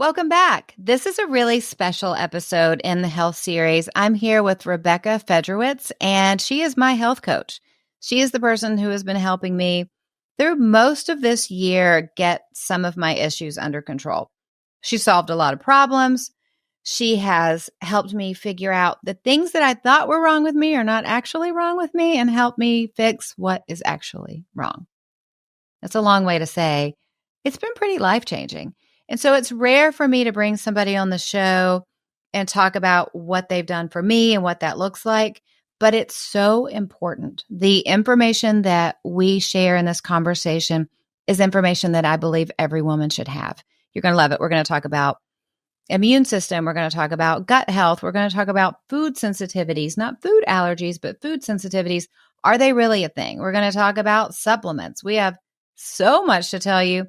Welcome back. This is a really special episode in the health series. I'm here with Rebekah Fedrowitz, and she is my health coach. She is the person who has been helping me through most of this year get some of my issues under control. She solved a lot of problems. She has helped me figure out the things that I thought were wrong with me are not actually wrong with me and help me fix what is actually wrong. That's a long way to say it's been pretty life-changing. And so it's rare for me to bring somebody on the show and talk about what they've done for me and what that looks like, but it's so important. The information that we share in this conversation is information that I believe every woman should have. You're going to love it. We're going to talk about immune system. We're going to talk about gut health. We're going to talk about food sensitivities, not food allergies, but food sensitivities. Are they really a thing? We're going to talk about supplements. We have so much to tell you.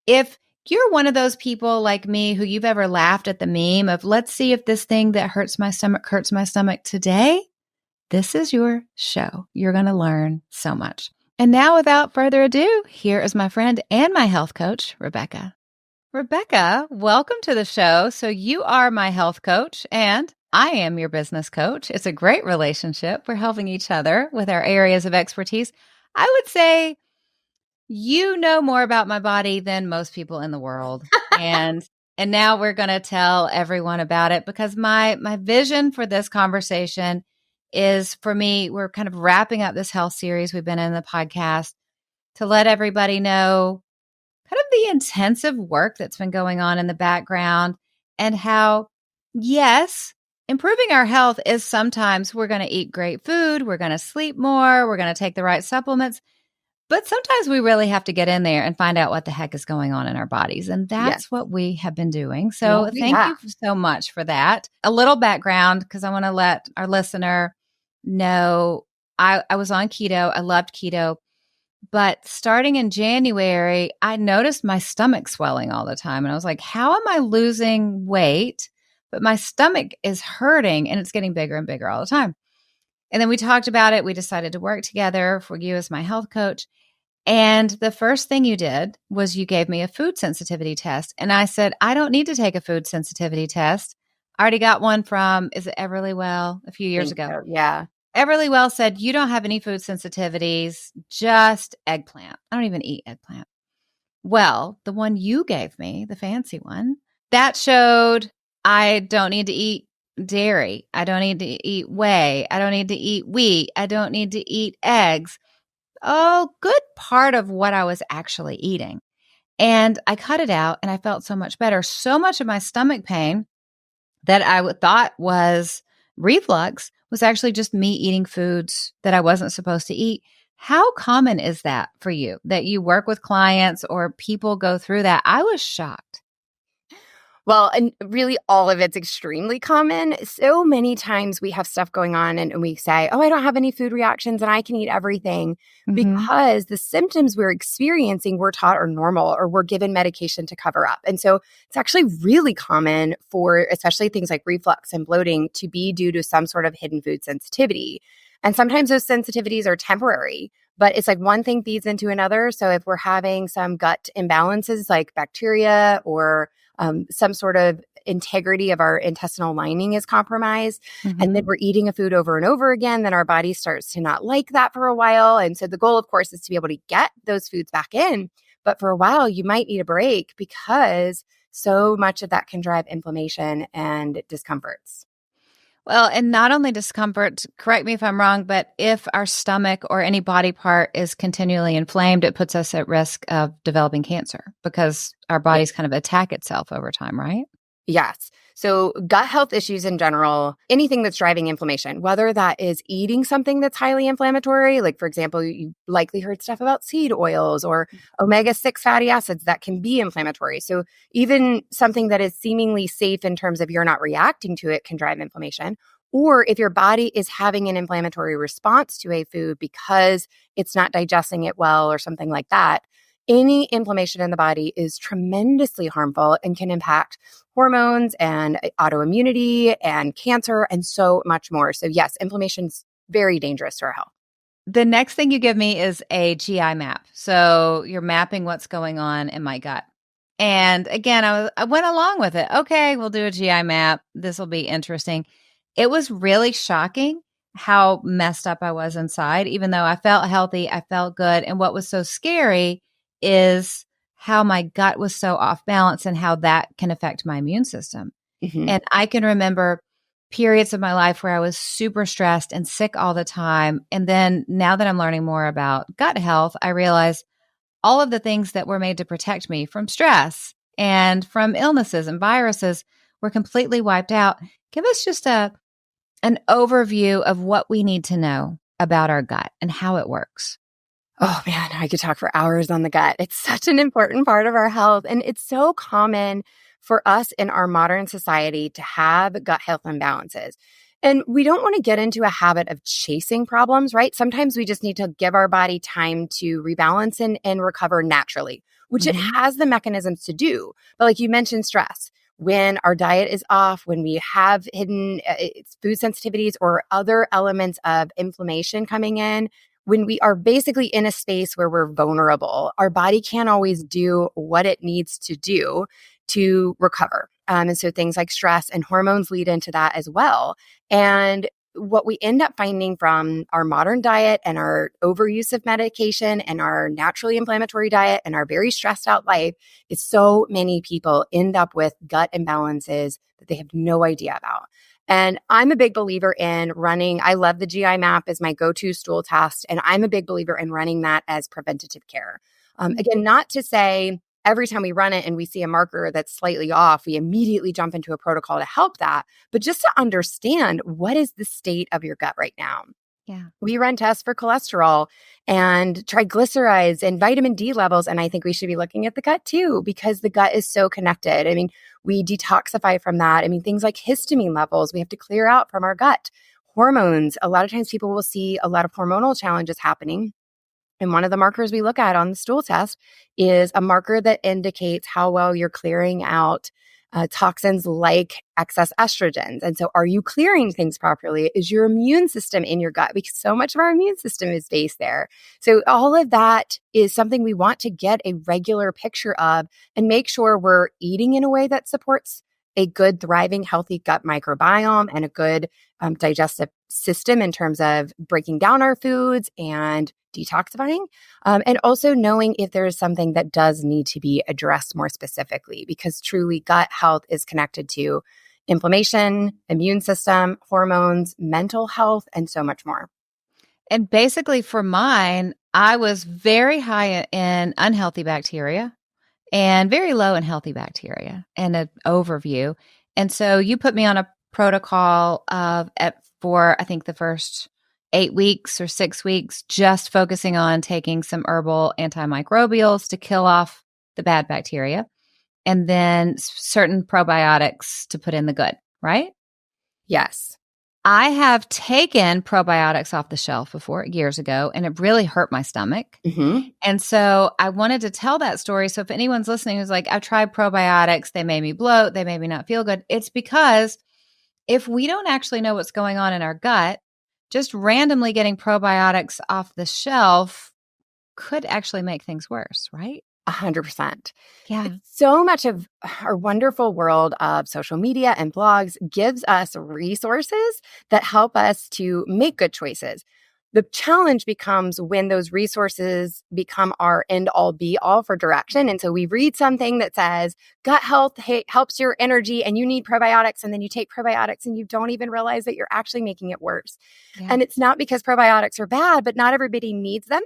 If you're one of those people like me who you've ever laughed at the meme of, let's see if this thing that hurts my stomach today, this is your show. You're going to learn so much. And now, without further ado, here is my friend and my health coach, Rebekah. Rebekah, welcome to the show. So you are my health coach and I am your business coach. It's a great relationship. We're helping each other with our areas of expertise. I would say you know more about my body than most people in the world. And now we're going to tell everyone about it because my vision for this conversation is, for me, we're kind of wrapping up this health series we've been in the podcast to let everybody know kind of the intensive work that's been going on in the background and how, yes, improving our health is sometimes we're going to eat great food, we're going to sleep more, we're going to take the right supplements. But sometimes we really have to get in there and find out what the heck is going on in our bodies. And that's what we have been doing. So thank you so much for that. A little background, because I want to let our listener know I was on keto. I loved keto. But starting in January, I noticed my stomach swelling all the time. And I was like, how am I losing weight? But my stomach is hurting and it's getting bigger and bigger all the time. And then we talked about it. We decided to work together for you as my health coach. And the first thing you did was you gave me a food sensitivity test. And I said, I don't need to take a food sensitivity test. I already got one from, is it Everlywell, a few years ago? So, yeah. Everlywell said, you don't have any food sensitivities, just eggplant. I don't even eat eggplant. Well, the one you gave me, the fancy one, that showed I don't need to eat dairy. I don't need to eat whey. I don't need to eat wheat. I don't need to eat eggs. Oh, good part of what I was actually eating. And I cut it out and I felt so much better. So much of my stomach pain that I thought was reflux was actually just me eating foods that I wasn't supposed to eat. How common is that for you, that you work with clients or people go through that? I was shocked. Well, and really all of it's extremely common. So many times we have stuff going on and we say, oh, I don't have any food reactions and I can eat everything because the symptoms we're experiencing we're taught are normal or we're given medication to cover up. And so it's actually really common for especially things like reflux and bloating to be due to some sort of hidden food sensitivity. And sometimes those sensitivities are temporary, but it's like one thing feeds into another. So if we're having some gut imbalances like bacteria or some sort of integrity of our intestinal lining is compromised, and then we're eating a food over and over again, then our body starts to not like that for a while. And so the goal, of course, is to be able to get those foods back in. But for a while, you might need a break because so much of that can drive inflammation and discomforts. Well, and not only discomfort, correct me if I'm wrong, but if our stomach or any body part is continually inflamed, it puts us at risk of developing cancer because our bodies kind of attack itself over time, right? Yes. So gut health issues in general, anything that's driving inflammation, whether that is eating something that's highly inflammatory, like for example, you likely heard stuff about seed oils or omega-6 fatty acids that can be inflammatory. So even something that is seemingly safe in terms of you're not reacting to it can drive inflammation. Or if your body is having an inflammatory response to a food because it's not digesting it well or something like that, any inflammation in the body is tremendously harmful and can impact hormones and autoimmunity and cancer and so much more. So yes, inflammation is very dangerous to our health. The next thing you give me is a GI map. So you're mapping what's going on in my gut. And again, I went along with it. Okay, we'll do a GI map. This will be interesting. It was really shocking how messed up I was inside, even though I felt healthy, I felt good. And what was so scary is how my gut was so off balance and how that can affect my immune system. Mm-hmm. And I can remember periods of my life where I was super stressed and sick all the time. And then now that I'm learning more about gut health, I realize all of the things that were made to protect me from stress and from illnesses and viruses were completely wiped out. Give us just an overview of what we need to know about our gut and how it works. Oh man, I could talk for hours on the gut. It's such an important part of our health. And it's so common for us in our modern society to have gut health imbalances. And we don't want to get into a habit of chasing problems, right? Sometimes we just need to give our body time to rebalance and recover naturally, which it has the mechanisms to do. But like you mentioned, stress. When our diet is off, when we have hidden food sensitivities or other elements of inflammation coming in, when we are basically in a space where we're vulnerable, our body can't always do what it needs to do to recover. And so things like stress and hormones lead into that as well. And what we end up finding from our modern diet and our overuse of medication and our naturally inflammatory diet and our very stressed out life is so many people end up with gut imbalances that they have no idea about. And I'm a big believer in running. I love the GI map as my go-to stool test. And I'm a big believer in running that as preventative care. Again, not to say every time we run it and we see a marker that's slightly off, we immediately jump into a protocol to help that, but just to understand what is the state of your gut right now. Yeah. We run tests for cholesterol and triglycerides and vitamin D levels. And I think we should be looking at the gut too, because the gut is so connected. I mean, we detoxify from that. I mean, things like histamine levels, we have to clear out from our gut. Hormones, a lot of times people will see a lot of hormonal challenges happening. And one of the markers we look at on the stool test is a marker that indicates how well you're clearing out toxins like excess estrogens. And so are you clearing things properly? Is your immune system in your gut? Because so much of our immune system is based there. So all of that is something we want to get a regular picture of and make sure we're eating in a way that supports a good, thriving, healthy gut microbiome and a good digestive system in terms of breaking down our foods and detoxifying, and also knowing if there is something that does need to be addressed more specifically, because truly gut health is connected to inflammation, immune system, hormones, mental health, and so much more. And basically for mine, I was very high in unhealthy bacteria and very low in healthy bacteria and an overview. And so you put me on a protocol for, I think, the first 8 weeks or 6 weeks, just focusing on taking some herbal antimicrobials to kill off the bad bacteria, and then certain probiotics to put in the good, right? Yes. I have taken probiotics off the shelf before years ago, and it really hurt my stomach. Mm-hmm. And so I wanted to tell that story. So if anyone's listening who's like, I've tried probiotics, they made me bloat, they made me not feel good. It's because if we don't actually know what's going on in our gut, just randomly getting probiotics off the shelf could actually make things worse, right? 100%. Yeah. So much of our wonderful world of social media and blogs gives us resources that help us to make good choices. The challenge becomes when those resources become our end all be all for direction. And so we read something that says gut health helps your energy and you need probiotics. And then you take probiotics and you don't even realize that you're actually making it worse. Yeah. And it's not because probiotics are bad, but not everybody needs them.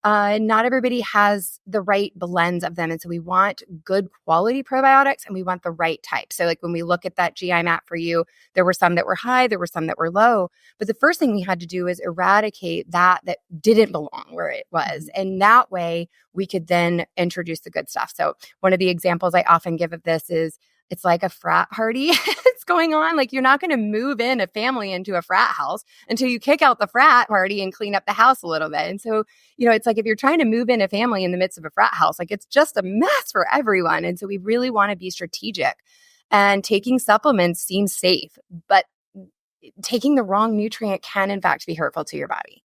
Not everybody has the right blends of them. And so we want good quality probiotics and we want the right type. So like when we look at that GI map for you, there were some that were high, there were some that were low. But the first thing we had to do is eradicate that didn't belong where it was. And that way we could then introduce the good stuff. So one of the examples I often give of this is it's like a frat party that's going on. Like you're not going to move in a family into a frat house until you kick out the frat party and clean up the house a little bit. And so, it's like if you're trying to move in a family in the midst of a frat house, like it's just a mess for everyone. And so we really want to be strategic. And taking supplements seems safe, but taking the wrong nutrient can in fact be hurtful to your body.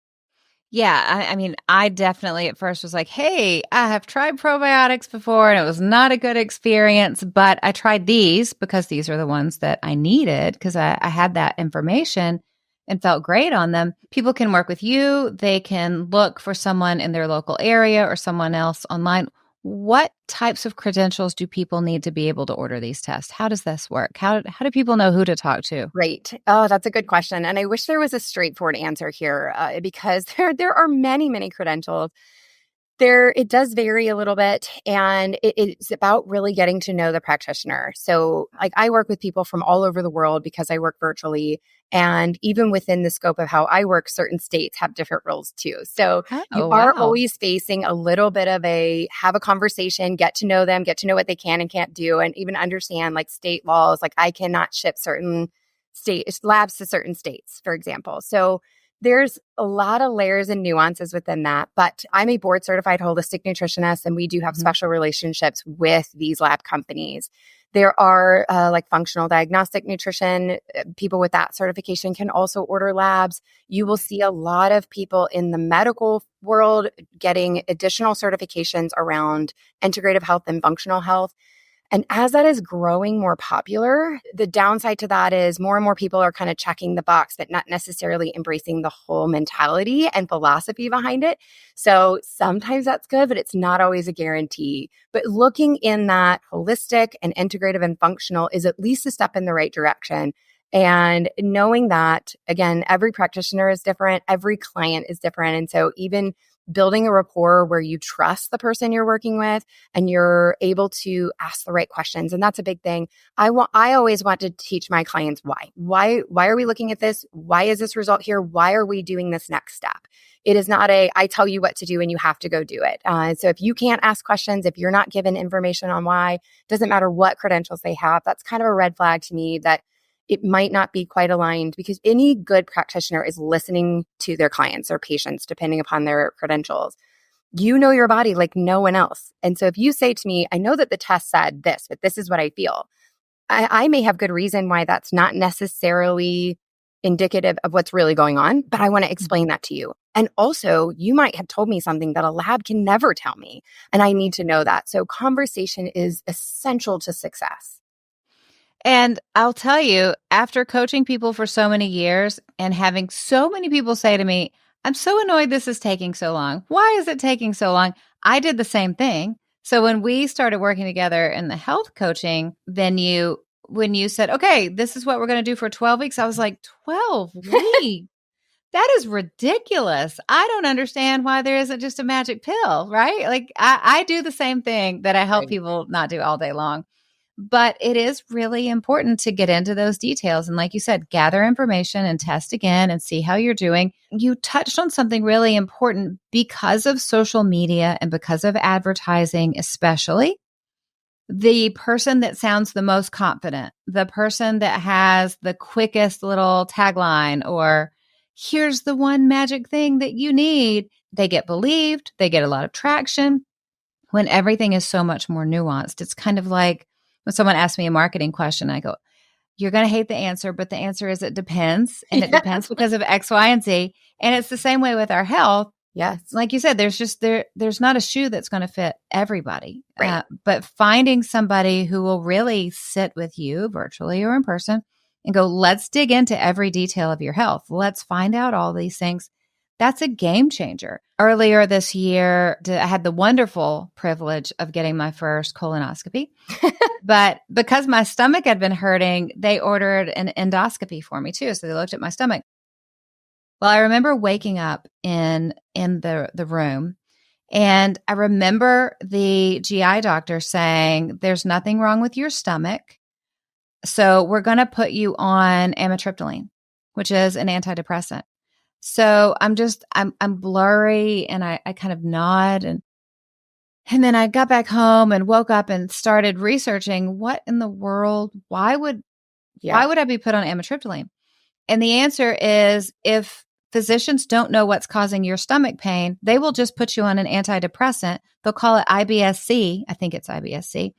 Yeah, I mean, I definitely at first was like, hey, I have tried probiotics before and it was not a good experience, but I tried these because these are the ones that I needed because I had that information and felt great on them. People can work with you. They can look for someone in their local area or someone else online. What types of credentials do people need to be able to order these tests? How does this work? How do people know who to talk to? Right. Oh, that's a good question. And I wish there was a straightforward answer here because there are many, many credentials. It does vary a little bit, and it's about really getting to know the practitioner. So like I work with people from all over the world because I work virtually. And even within the scope of how I work, certain states have different rules too. So you are always facing a little bit of have a conversation, get to know them, get to know what they can and can't do, and even understand like state laws. Like I cannot ship certain labs to certain states, for example. So there's a lot of layers and nuances within that, but I'm a board certified holistic nutritionist, and we do have special relationships with these lab companies. There are like functional diagnostic nutrition. People with that certification can also order labs. You will see a lot of people in the medical world getting additional certifications around integrative health and functional health. And as that is growing more popular, the downside to that is more and more people are kind of checking the box, but not necessarily embracing the whole mentality and philosophy behind it. So sometimes that's good, but it's not always a guarantee. But looking in that holistic and integrative and functional is at least a step in the right direction. And knowing that, again, every practitioner is different, every client is different. And so even building a rapport where you trust the person you're working with and you're able to ask the right questions. And that's a big thing. I always want to teach my clients why. Why are we looking at this? Why is this result here? Why are we doing this next step? It is not I tell you what to do and you have to go do it. So if you can't ask questions, if you're not given information on why, doesn't matter what credentials they have, that's kind of a red flag to me that it might not be quite aligned, because any good practitioner is listening to their clients or patients, depending upon their credentials. You know your body like no one else. And so if you say to me, I know that the test said this, but this is what I feel, I may have good reason why that's not necessarily indicative of what's really going on, but I want to explain that to you. And also, you might have told me something that a lab can never tell me, and I need to know that. So conversation is essential to success. And I'll tell you, after coaching people for so many years and having so many people say to me, I'm so annoyed this is taking so long. Why is it taking so long? I did the same thing. So when we started working together in the health coaching venue, when you said, okay, this is what we're going to do for 12 weeks, I was like, 12 weeks? That is ridiculous. I don't understand why there isn't just a magic pill, right? Like I do the same thing that I help people not do all day long. But it is really important to get into those details. And like you said, gather information and test again and see how you're doing. You touched on something really important because of social media and because of advertising, especially. The person that sounds the most confident, the person that has the quickest little tagline, or here's the one magic thing that you need, they get believed, they get a lot of traction when everything is so much more nuanced. It's kind of like, when someone asks me a marketing question, I go, you're going to hate the answer, but the answer is it depends. And it depends because of X, Y, and Z. And it's the same way with our health. Yes. Like you said, there's not a shoe that's going to fit everybody. Right. But finding somebody who will really sit with you virtually or in person and go, let's dig into every detail of your health. Let's find out all these things. That's a game changer. Earlier this year, I had the wonderful privilege of getting my first colonoscopy. But because my stomach had been hurting, they ordered an endoscopy for me too. So they looked at my stomach. Well, I remember waking up in the room, and I remember the GI doctor saying, there's nothing wrong with your stomach. So we're going to put you on amitriptyline, which is an antidepressant. So I'm blurry, and I kind of nod, and then I got back home and woke up and started researching what in the world, why would I be put on amitriptyline? And the answer is, if physicians don't know what's causing your stomach pain, they will just put you on an antidepressant. They'll call it IBS-C. I think it's IBS-C.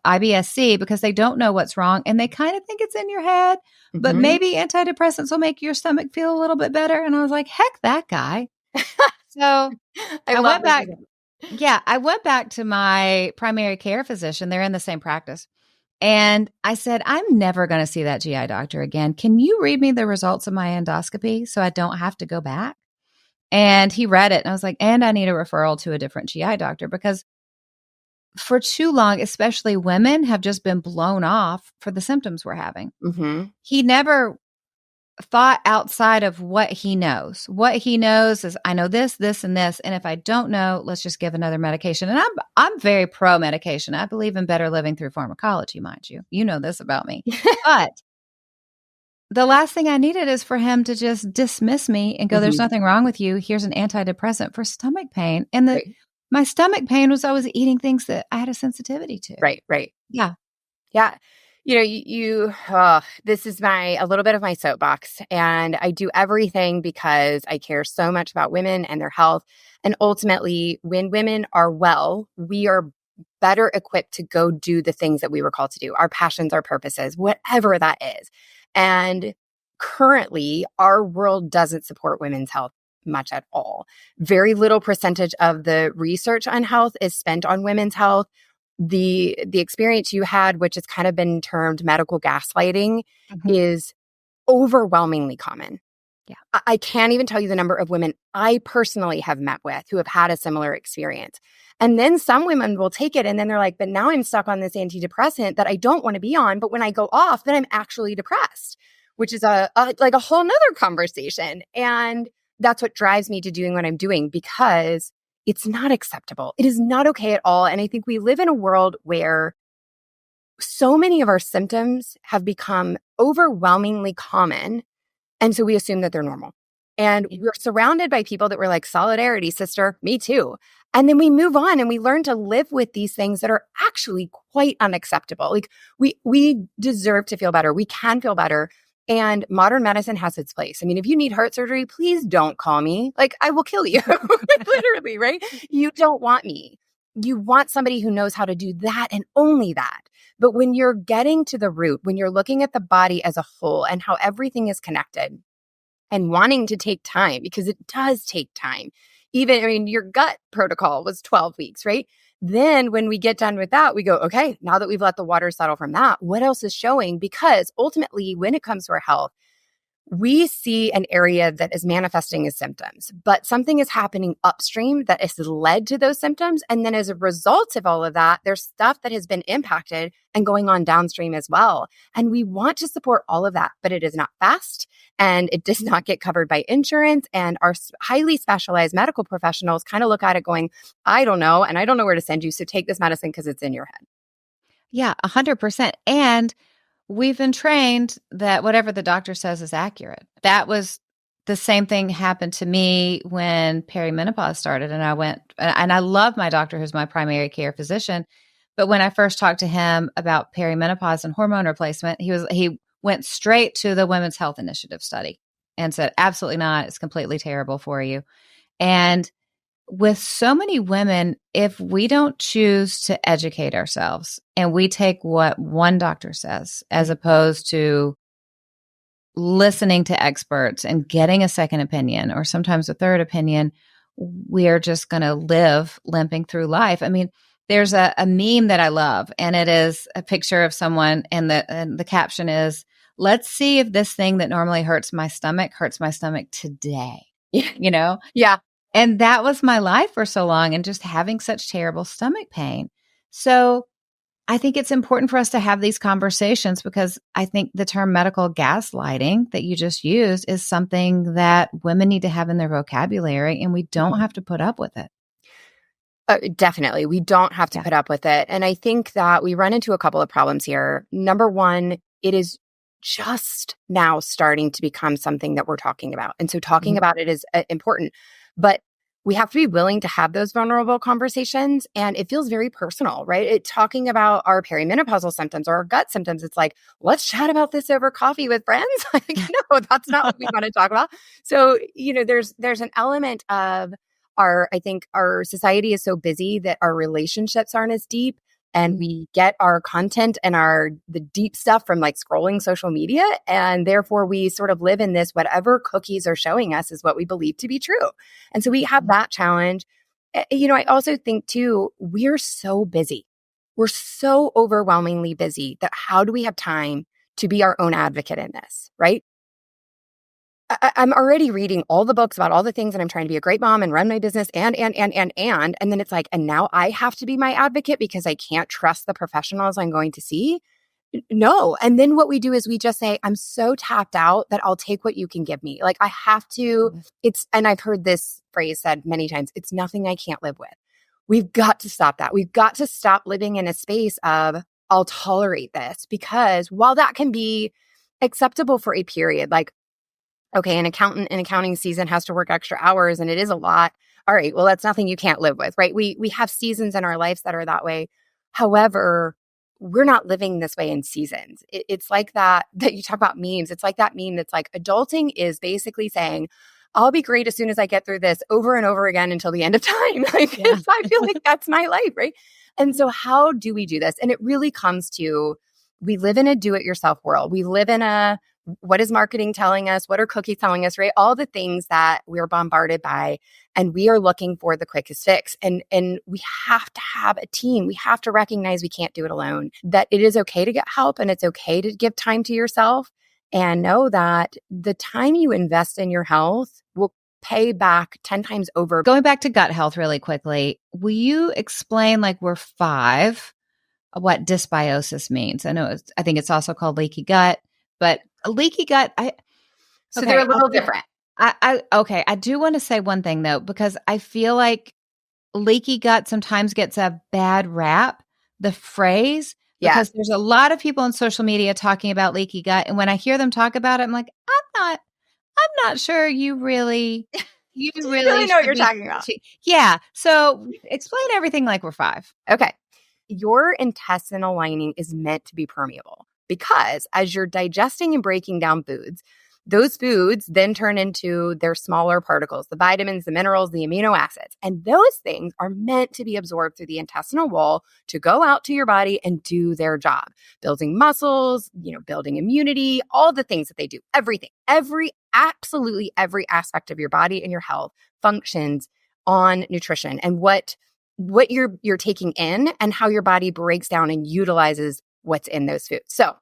IBS-C, because they don't know what's wrong, and they kind of think it's in your head, but maybe antidepressants will make your stomach feel a little bit better. And I was like, heck that guy. So I love went back. this. Yeah, I went back to my primary care physician. They're in the same practice. And I said, I'm never going to see that GI doctor again. Can you read me the results of my endoscopy so I don't have to go back? And he read it. And I was like, and I need a referral to a different GI doctor because for too long, especially women have just been blown off for the symptoms we're having. Mm-hmm. He never thought outside of what he knows. What he knows is I know this, this, and this. And if I don't know, let's just give another medication. And I'm very pro medication. I believe in better living through pharmacology, mind you. You know this about me. But the last thing I needed is for him to just dismiss me and go, there's nothing wrong with you. Here's an antidepressant for stomach pain. And my stomach pain was I was eating things that I had a sensitivity to. Right. Yeah. Yeah. This is a little bit of my soapbox, and I do everything because I care so much about women and their health. And ultimately, when women are well, we are better equipped to go do the things that we were called to do, our passions, our purposes, whatever that is. And currently, our world doesn't support women's health much at all. Very little percentage of the research on health is spent on women's health. The experience you had, which has kind of been termed medical gaslighting, is overwhelmingly common. Yeah. I can't even tell you the number of women I personally have met with who have had a similar experience. And then some women will take it and then they're like, but now I'm stuck on this antidepressant that I don't want to be on. But when I go off, then I'm actually depressed, which is a whole nother conversation. And that's what drives me to doing what I'm doing, because it's not acceptable. It is not okay at all. And I think we live in a world where so many of our symptoms have become overwhelmingly common. And so we assume that they're normal. And we're surrounded by people that were like, solidarity, sister, me too. And then we move on and we learn to live with these things that are actually quite unacceptable. Like we deserve to feel better. We can feel better. And modern medicine has its place. I mean, if you need heart surgery, please don't call me. Like, I will kill you. Literally, right? You don't want me. You want somebody who knows how to do that and only that. But when you're getting to the root, when you're looking at the body as a whole and how everything is connected and wanting to take time, because it does take time. Your gut protocol was 12 weeks, right? Then when we get done with that, we go, okay, now that we've let the water settle from that, what else is showing? Because ultimately, when it comes to our health, we see an area that is manifesting as symptoms, but something is happening upstream that has led to those symptoms. And then as a result of all of that, there's stuff that has been impacted and going on downstream as well. And we want to support all of that, but it is not fast and it does not get covered by insurance. And our highly specialized medical professionals kind of look at it going, I don't know, and I don't know where to send you. So take this medicine because it's in your head. Yeah, 100%. And we've been trained that whatever the doctor says is accurate. That was the same thing happened to me when perimenopause started. And I love my doctor, who's my primary care physician. But when I first talked to him about perimenopause and hormone replacement, he went straight to the Women's Health Initiative study and said, absolutely not. It's completely terrible for you. And with so many women, if we don't choose to educate ourselves and we take what one doctor says, as opposed to listening to experts and getting a second opinion or sometimes a third opinion, we are just going to live limping through life. I mean, there's a meme that I love, and it is a picture of someone, and the caption is, let's see if this thing that normally hurts my stomach today. You know? Yeah. And that was my life for so long, and just having such terrible stomach pain. So I think it's important for us to have these conversations, because I think the term medical gaslighting that you just used is something that women need to have in their vocabulary, and we don't have to put up with it. Definitely. We don't have to put up with it. And I think that we run into a couple of problems here. Number one, it is just now starting to become something that we're talking about. And so talking about it is important. But we have to be willing to have those vulnerable conversations. And it feels very personal, right? Talking about our perimenopausal symptoms or our gut symptoms, it's like, let's chat about this over coffee with friends. Like, no, that's not what we want to talk about. So, there's an element of I think our society is so busy that our relationships aren't as deep. and we get our content and the deep stuff from like scrolling social media. And therefore we sort of live in this, whatever cookies are showing us is what we believe to be true. And so we have that challenge. I also think too, we're so busy. We're so overwhelmingly busy that how do we have time to be our own advocate in this, right? I'm already reading all the books about all the things, and I'm trying to be a great mom and run my business and then it's like, and now I have to be my advocate because I can't trust the professionals I'm going to see. No. And then what we do is we just say, I'm so tapped out that I'll take what you can give me. Like I have to, and I've heard this phrase said many times, it's nothing I can't live with. We've got to stop that. We've got to stop living in a space of, I'll tolerate this, because while that can be acceptable for a period, like, okay, an accountant in accounting season has to work extra hours and it is a lot. All right, well, that's nothing you can't live with, right? We have seasons in our lives that are that way. However, we're not living this way in seasons. It's like that you talk about memes. It's like that meme that's like adulting is basically saying, I'll be great as soon as I get through this over and over again until the end of time. Like, yeah. I feel like that's my life, right? And so how do we do this? And it really comes to, we live in a do-it-yourself world. We live in a, what is marketing telling us? What are cookies telling us, right? All the things that we're bombarded by, and we are looking for the quickest fix. And we have to have a team. We have to recognize we can't do it alone, that it is okay to get help and it's okay to give time to yourself, and know that the time you invest in your health will pay back 10 times over. Going back to gut health really quickly, will you explain, like we're 5, what dysbiosis means? I think it's also called leaky gut, but a leaky gut, so they're a little different. I do want to say one thing though, because I feel like leaky gut sometimes gets a bad rap, the phrase, because there's a lot of people on social media talking about leaky gut. And when I hear them talk about it, I'm like, I'm not sure you really know what you're talking about. Yeah. So explain everything like we're 5. Okay. Your intestinal lining is meant to be permeable, because as you're digesting and breaking down foods, those foods then turn into their smaller particles, the vitamins, the minerals, the amino acids. And those things are meant to be absorbed through the intestinal wall to go out to your body and do their job, building muscles, building immunity, all the things that they do, everything, absolutely every aspect of your body and your health functions on nutrition and what you're taking in and how your body breaks down and utilizes what's in those foods. So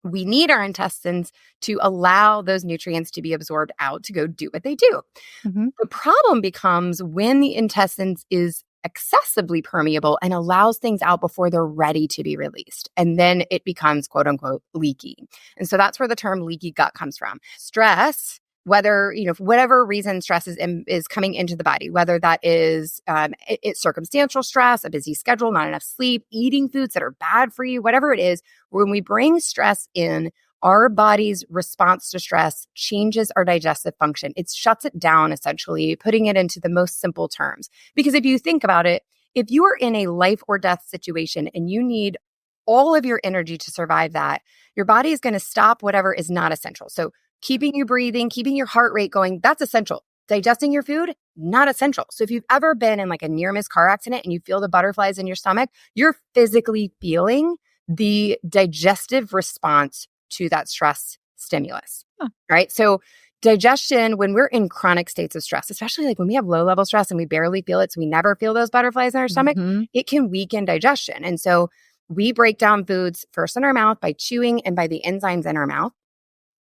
we need our intestines to allow those nutrients to be absorbed out to go do what they do. Mm-hmm. The problem becomes when the intestines is excessively permeable and allows things out before they're ready to be released. And then it becomes quote unquote leaky. And so that's where the term leaky gut comes from. Stress, whether, for whatever reason stress is coming into the body, whether that is it's circumstantial stress, a busy schedule, not enough sleep, eating foods that are bad for you, whatever it is, when we bring stress in, our body's response to stress changes our digestive function. It shuts it down, essentially, putting it into the most simple terms. Because if you think about it, if you are in a life or death situation and you need all of your energy to survive that, your body is going to stop whatever is not essential. So keeping you breathing, keeping your heart rate going, that's essential. Digesting your food, not essential. So if you've ever been in like a near-miss car accident and you feel the butterflies in your stomach, you're physically feeling the digestive response to that stress stimulus, right? So digestion, when we're in chronic states of stress, especially like when we have low-level stress and we barely feel it, so we never feel those butterflies in our stomach, it can weaken digestion. And so we break down foods first in our mouth by chewing and by the enzymes in our mouth.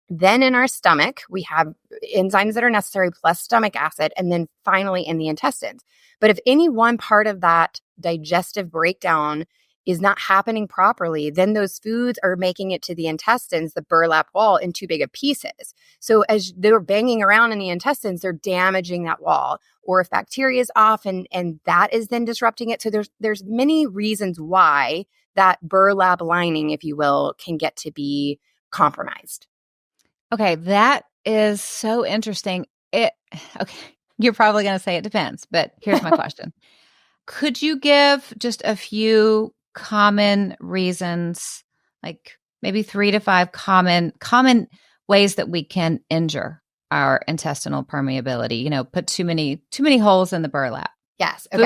Then in our stomach, we have enzymes that are necessary plus stomach acid, and then finally in the intestines. But if any one part of that digestive breakdown is not happening properly, then those foods are making it to the intestines, the burlap wall, in too big of pieces. So as they're banging around in the intestines, they're damaging that wall. Or if bacteria is off and that is then disrupting it. So there's many reasons why that burlap lining, if you will, can get to be compromised. Okay, that is so interesting. Okay, you're probably going to say it depends, but here's my question. Could you give just a few common reasons, like maybe 3 to 5 common ways that we can injure our intestinal permeability, put too many holes in the burlap? Yes. Okay.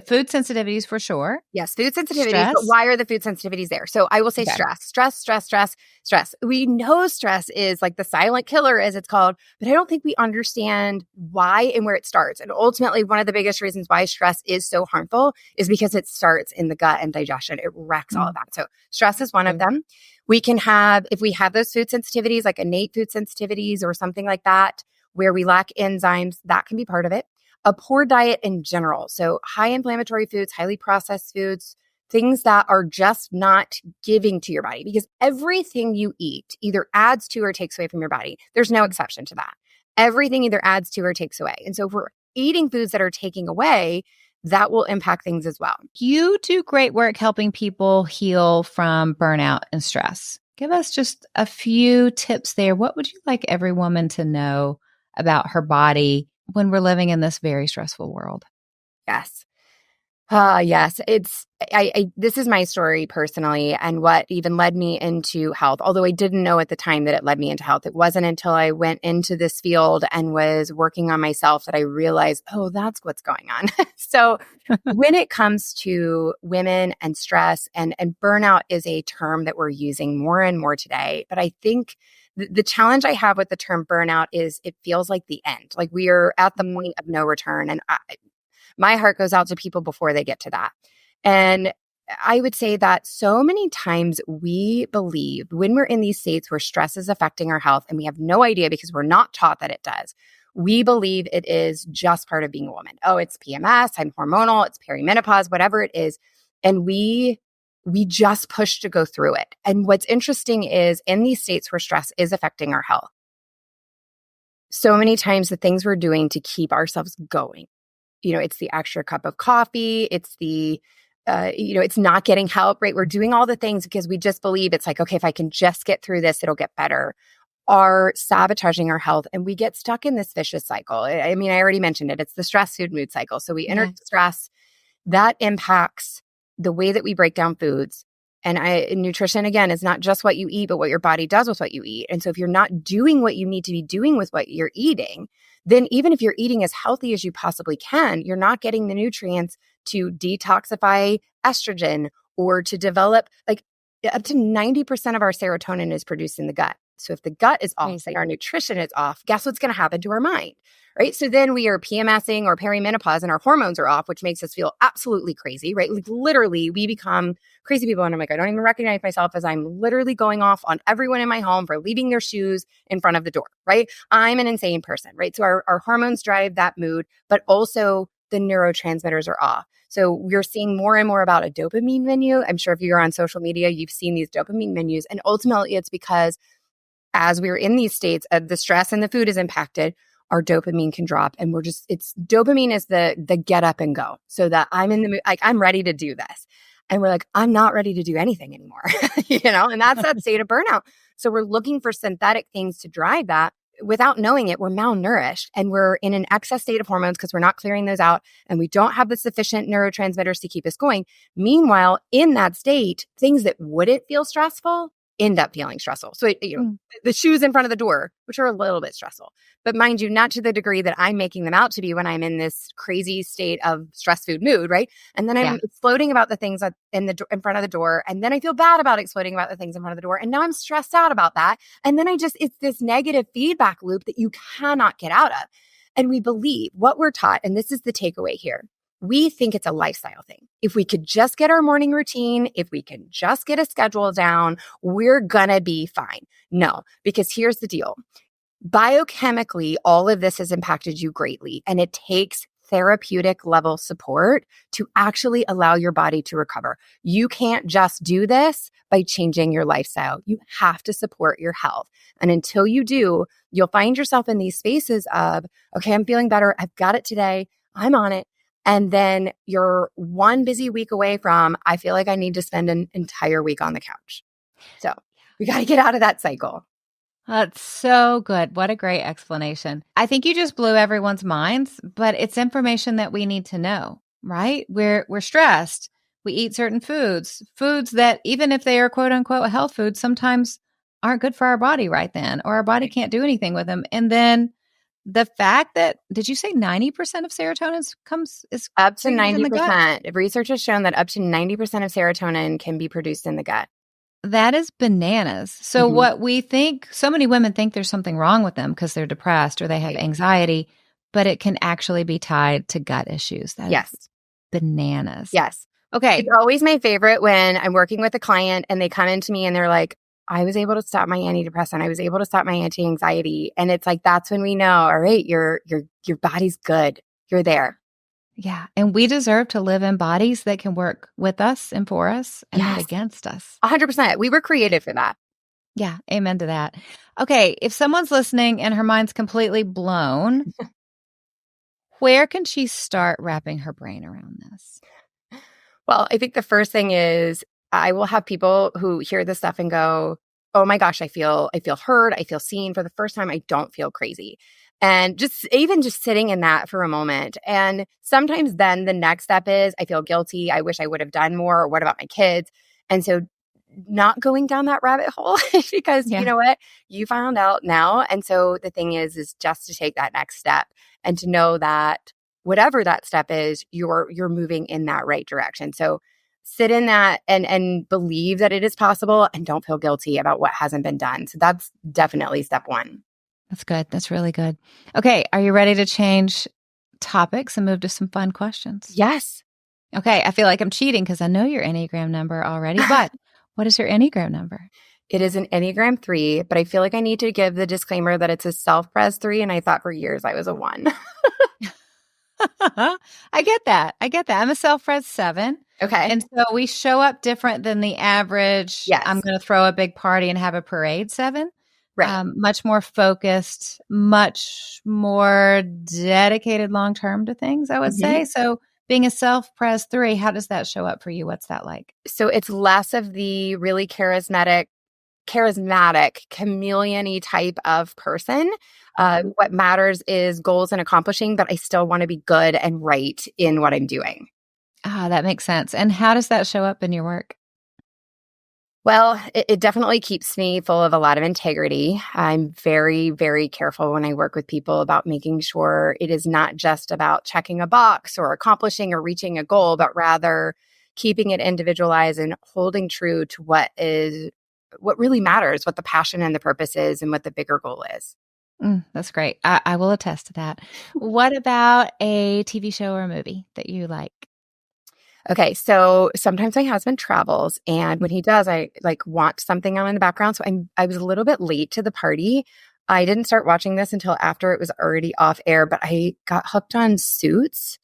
Food sensitivities for sure. Yes, food sensitivities. Stress. But why are the food sensitivities there? So I will say Okay. stress. We know stress is like the silent killer, as it's called, but I don't think we understand why and where it starts. And ultimately, one of the biggest reasons why stress is so harmful is because it starts in the gut and digestion. It wrecks all of that. So stress is one of them. We can have, if we have those food sensitivities, like innate food sensitivities or something like that, where we lack enzymes, that can be part of it. A poor diet in general. So high inflammatory foods, highly processed foods, things that are just not giving to your body, because everything you eat either adds to or takes away from your body. There's no exception to that. Everything either adds to or takes away. And so if we're eating foods that are taking away, that will impact things as well. You do great work helping people heal from burnout and stress. Give us just a few tips there. What would you like every woman to know about her body when we're living in this very stressful world? Yes. Yes. This is my story personally, and what even led me into health. Although I didn't know at the time that it led me into health. It wasn't until I went into this field and was working on myself that I realized, oh, that's what's going on. So when it comes to women and stress and burnout is a term that we're using more and more today. But I think the challenge I have with the term burnout is it feels like the end. Like we are at the point of no return. And my heart goes out to people before they get to that. And I would say that so many times we believe when we're in these states where stress is affecting our health and we have no idea because we're not taught that it does, we believe it is just part of being a woman. Oh, it's PMS, I'm hormonal, it's perimenopause, whatever it is. And we just push to go through it. And what's interesting is in these states where stress is affecting our health, so many times the things we're doing to keep ourselves going, it's the extra cup of coffee, it's the, it's not getting help, right? We're doing all the things because we just believe it's like, okay, if I can just get through this, it'll get better, are sabotaging our health. And we get stuck in this vicious cycle. I mean, I already mentioned it. It's the stress food mood cycle. So we enter stress that impacts the way that we break down foods. And nutrition, again, is not just what you eat, but what your body does with what you eat. And so if you're not doing what you need to be doing with what you're eating, then even if you're eating as healthy as you possibly can, you're not getting the nutrients to detoxify estrogen or to develop, like up to 90% of our serotonin is produced in the gut. So if the gut is off, say our nutrition is off, guess what's going to happen to our mind, right? So then we are PMSing or perimenopause and our hormones are off, which makes us feel absolutely crazy, right? Like literally we become crazy people. And I'm like, I don't even recognize myself as I'm literally going off on everyone in my home for leaving their shoes in front of the door, right? I'm an insane person, right? So our hormones drive that mood, but also the neurotransmitters are off. So we're seeing more and more about a dopamine menu. I'm sure if you're on social media, you've seen these dopamine menus. And ultimately it's because as we're in these states of the stress and the food is impacted, our dopamine can drop. And dopamine is the get up and go. So that I'm in the mood, like I'm ready to do this. And we're like, I'm not ready to do anything anymore, and that's that state of burnout. So we're looking for synthetic things to drive that. Without knowing it, we're malnourished and we're in an excess state of hormones because we're not clearing those out and we don't have the sufficient neurotransmitters to keep us going. Meanwhile, in that state, things that wouldn't feel stressful end up feeling stressful. So, the shoes in front of the door, which are a little bit stressful, but mind you, not to the degree that I'm making them out to be when I'm in this crazy state of stress food mood, right? And then I'm exploding about the things in front of the door. And then I feel bad about exploding about the things in front of the door. And now I'm stressed out about that. And then it's this negative feedback loop that you cannot get out of. And we believe what we're taught, and this is the takeaway here. We think it's a lifestyle thing. If we could just get our morning routine, if we can just get a schedule down, we're gonna be fine. No, because here's the deal. Biochemically, all of this has impacted you greatly, and it takes therapeutic level support to actually allow your body to recover. You can't just do this by changing your lifestyle. You have to support your health. And until you do, you'll find yourself in these spaces of, okay, I'm feeling better. I've got it today. I'm on it. And then you're one busy week away from, I feel like I need to spend an entire week on the couch. So we got to get out of that cycle. That's so good. What a great explanation. I think you just blew everyone's minds, but it's information that we need to know, right? We're stressed. We eat certain foods that even if they are quote unquote health foods, sometimes aren't good for our body right then, or our body can't do anything with them. And then the fact that, did you say 90% of serotonin is Up to created in the gut? 90%. Research has shown that up to 90% of serotonin can be produced in the gut. That is bananas. So what we think, so many women think there's something wrong with them because they're depressed or they have anxiety, but it can actually be tied to gut issues. That is bananas. Yes. Okay. It's always my favorite when I'm working with a client and they come into me and they're like, I was able to stop my antidepressant. I was able to stop my anti-anxiety. And it's like, that's when we know, all right, your body's good. You're there. Yeah. And we deserve to live in bodies that can work with us and for us and not against us. 100%. We were created for that. Yeah. Amen to that. Okay. If someone's listening and her mind's completely blown, where can she start wrapping her brain around this? Well, I think the first thing is I will have people who hear this stuff and go, oh my gosh, I feel heard. I feel seen for the first time. I don't feel crazy. And just sitting in that for a moment. And sometimes then the next step is I feel guilty. I wish I would have done more. Or what about my kids? And so not going down that rabbit hole because you know what? You found out now. And so the thing is just to take that next step and to know that whatever that step is, you're moving in that right direction. So sit in that and believe that it is possible and don't feel guilty about what hasn't been done. So that's definitely step one. That's good. That's really good. Okay. Are you ready to change topics and move to some fun questions? Yes. Okay. I feel like I'm cheating because I know your Enneagram number already, but what is your Enneagram number? It is an Enneagram 3, but I feel like I need to give the disclaimer that it's a self-pres 3, and I thought for years I was a 1. I get that. I'm a self-pres 7. Okay. And so we show up different than the average. Yes. I'm going to throw a big party and have a parade 7. Right. Much more focused, much more dedicated long-term to things, I would say. So being a self-pres 3, how does that show up for you? What's that like? So it's less of the really charismatic, chameleon-y type of person. What matters is goals and accomplishing, but I still want to be good and right in what I'm doing. That makes sense. And how does that show up in your work? Well, it definitely keeps me full of a lot of integrity. I'm very, very careful when I work with people about making sure it is not just about checking a box or accomplishing or reaching a goal, but rather keeping it individualized and holding true to what really matters, what the passion and the purpose is, and what the bigger goal is. That's great. I will attest to that. What about a TV show or a movie that you like? Okay, so sometimes my husband travels, and when he does, I want something on in the background. So I was a little bit late to the party. I didn't start watching this until after it was already off air, but I got hooked on Suits,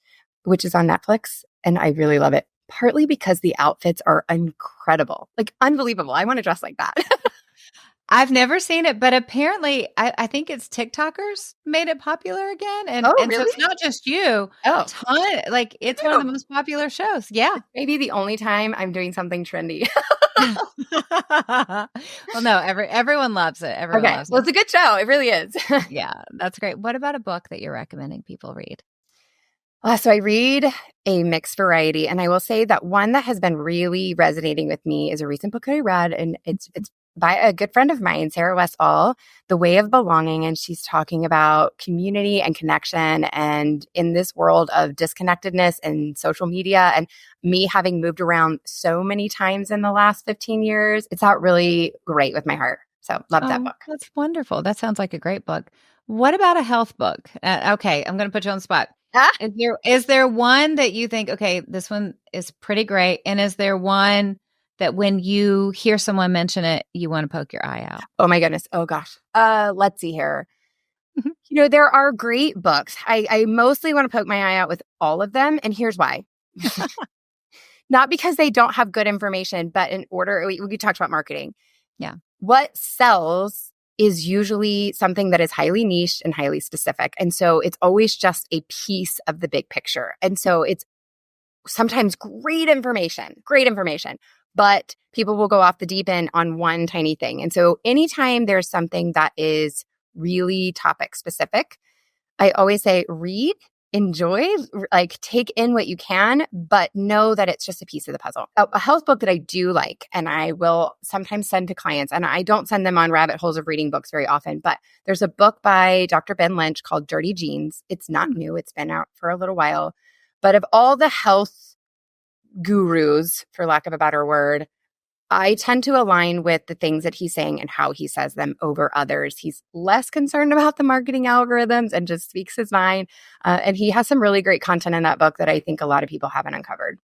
which is on Netflix, and I really love it. Partly because the outfits are incredible, unbelievable. I want to dress like that. I've never seen it, but apparently I think it's TikTokers made it popular again. And so it's not just you. Oh, it's one of the most popular shows. Yeah. Maybe the only time I'm doing something trendy. Well, no, everyone loves it. Everyone loves it. Well, it's a good show. It really is. Yeah, that's great. What about a book that you're recommending people read? So I read a mixed variety, and I will say that one that has been really resonating with me is a recent book that I read, and it's by a good friend of mine, Sarah Westall, The Way of Belonging. And she's talking about community and connection. And in this world of disconnectedness and social media, and me having moved around so many times in the last 15 years, it's out really great with my heart. So love that book. That's wonderful. That sounds like a great book. What about a health book? Okay, I'm going to put you on the spot. Is there one that you think, okay, this one is pretty great? And is there one that when you hear someone mention it, you want to poke your eye out? Oh my goodness. Oh gosh. Let's see here. There are great books. I mostly want to poke my eye out with all of them. And here's why. Not because they don't have good information, but we talked about marketing. Yeah. What sells is usually something that is highly niche and highly specific. And so it's always just a piece of the big picture. And so it's sometimes great information, but people will go off the deep end on one tiny thing. And so anytime there's something that is really topic specific, I always say read enjoy, like take in what you can, but know that it's just a piece of the puzzle. A health book that I do like, and I will sometimes send to clients, and I don't send them on rabbit holes of reading books very often, but there's a book by Dr. Ben Lynch called Dirty Genes. It's not new. It's been out for a little while. But of all the health gurus, for lack of a better word, I tend to align with the things that he's saying and how he says them over others. He's less concerned about the marketing algorithms and just speaks his mind. And he has some really great content in that book that I think a lot of people haven't uncovered.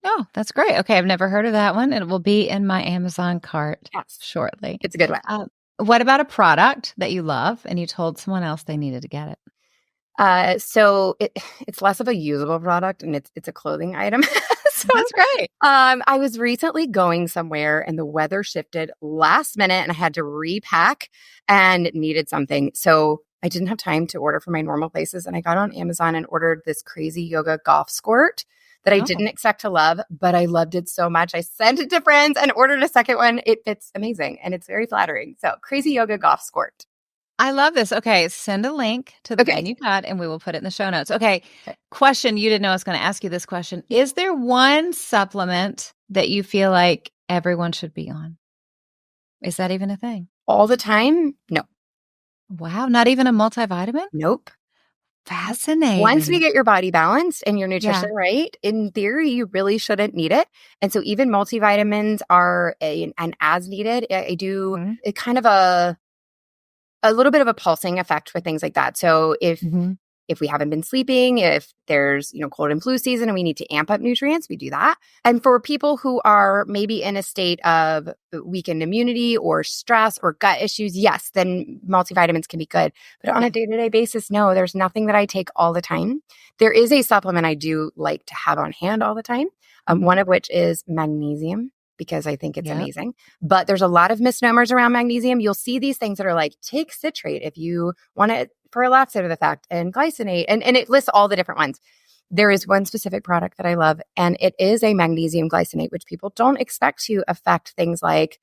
Oh, that's great. Okay, I've never heard of that one. It will be in my Amazon cart shortly. It's a good one. What about a product that you love and you told someone else they needed to get it? So it's less of a usable product, and it's a clothing item. So that's great. I was recently going somewhere and the weather shifted last minute and I had to repack and needed something. So I didn't have time to order from my normal places. And I got on Amazon and ordered this crazy yoga golf skirt that I didn't expect to love, but I loved it so much. I sent it to friends and ordered a second one. It fits amazing and it's very flattering. So crazy yoga golf skirt. I love this. Okay, send a link to the one you got and we will put it in the show notes. Okay. Question, you didn't know I was going to ask you this question. Is there one supplement that you feel like everyone should be on? Is that even a thing? All the time? No. Wow, not even a multivitamin? Nope. Fascinating. Once we get your body balanced and your nutrition right, in theory, you really shouldn't need it. And so even multivitamins are an as needed. I do it kind of a little bit of a pulsing effect with things like that. So if we haven't been sleeping, if there's, cold and flu season and we need to amp up nutrients, we do that. And for people who are maybe in a state of weakened immunity or stress or gut issues, yes, then multivitamins can be good. But on a day-to-day basis, no, there's nothing that I take all the time. There is a supplement I do like to have on hand all the time, one of which is magnesium, because I think it's amazing. But there's a lot of misnomers around magnesium. You'll see these things that are like, take citrate if you want it for a laxative effect, and glycinate, and it lists all the different ones. There is one specific product that I love, and it is a magnesium glycinate, which people don't expect to affect things like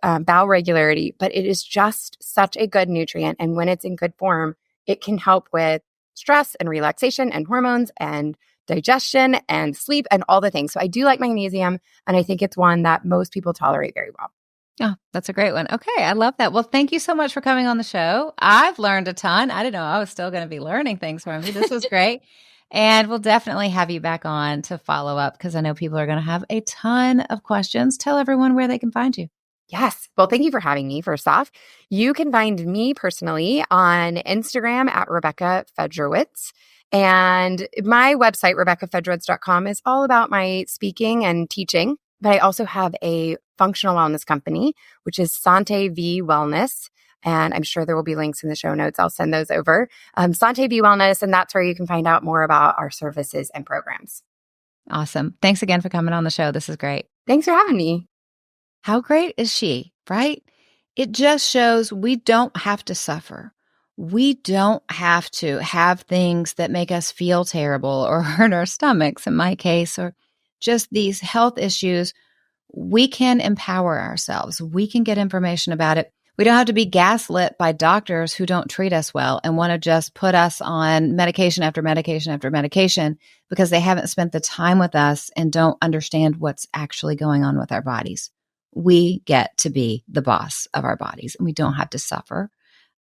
bowel regularity, but it is just such a good nutrient. And when it's in good form, it can help with stress and relaxation and hormones and digestion and sleep and all the things. So I do like magnesium, and I think it's one that most people tolerate very well. Oh, that's a great one. Okay, I love that. Well, thank you so much for coming on the show. I've learned a ton. I didn't know I was still going to be learning things from you. This was great. And we'll definitely have you back on to follow up because I know people are going to have a ton of questions. Tell everyone where they can find you. Yes. Well, thank you for having me, first off. You can find me personally on Instagram at Rebekah Fedrowitz. And my website, RebeccaFedrowitz.com, is all about my speaking and teaching. But I also have a functional wellness company, which is Sante V Wellness. And I'm sure there will be links in the show notes. I'll send those over. Sante V Wellness. And that's where you can find out more about our services and programs. Awesome. Thanks again for coming on the show. This is great. Thanks for having me. How great is she, right? It just shows we don't have to suffer. We don't have to have things that make us feel terrible or hurt our stomachs, in my case, or just these health issues. We can empower ourselves. We can get information about it. We don't have to be gaslit by doctors who don't treat us well and want to just put us on medication after medication after medication because they haven't spent the time with us and don't understand what's actually going on with our bodies. We get to be the boss of our bodies and we don't have to suffer.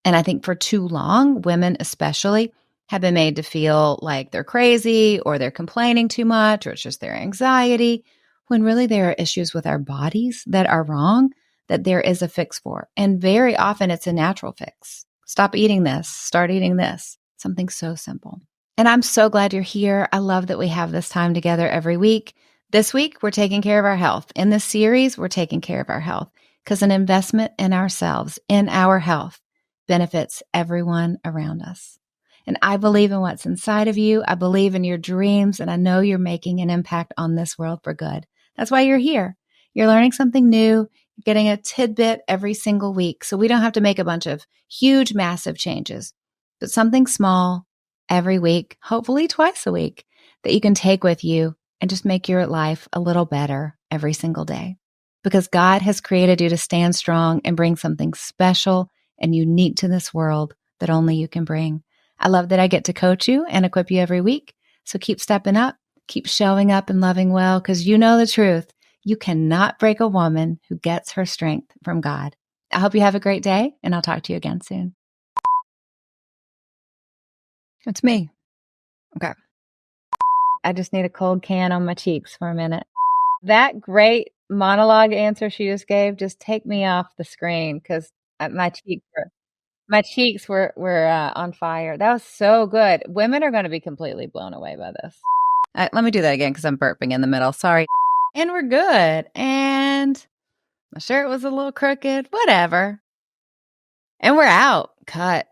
And I think for too long, women especially have been made to feel like they're crazy or they're complaining too much or it's just their anxiety, when really there are issues with our bodies that are wrong that there is a fix for. And very often it's a natural fix. Stop eating this, start eating this. Something so simple. And I'm so glad you're here. I love that we have this time together every week. This week, we're taking care of our health. In this series, we're taking care of our health because an investment in ourselves, in our health, benefits everyone around us. And I believe in what's inside of you. I believe in your dreams, and I know you're making an impact on this world for good. That's why you're here. You're learning something new, you're getting a tidbit every single week. So we don't have to make a bunch of huge, massive changes, but something small every week, hopefully twice a week, that you can take with you and just make your life a little better every single day. Because God has created you to stand strong and bring something special and unique to this world that only you can bring. I love that I get to coach you and equip you every week. So keep stepping up, keep showing up and loving well, because you know the truth. You cannot break a woman who gets her strength from God. I hope you have a great day, and I'll talk to you again soon. It's me. Okay. I just need a cold can on my cheeks for a minute. That great monologue answer she just gave, just take me off the screen, because my cheeks were on fire. That was so good. Women are going to be completely blown away by this. Let me do that again because I'm burping in the middle. Sorry. And we're good. And my shirt was a little crooked. Whatever. And we're out. Cut.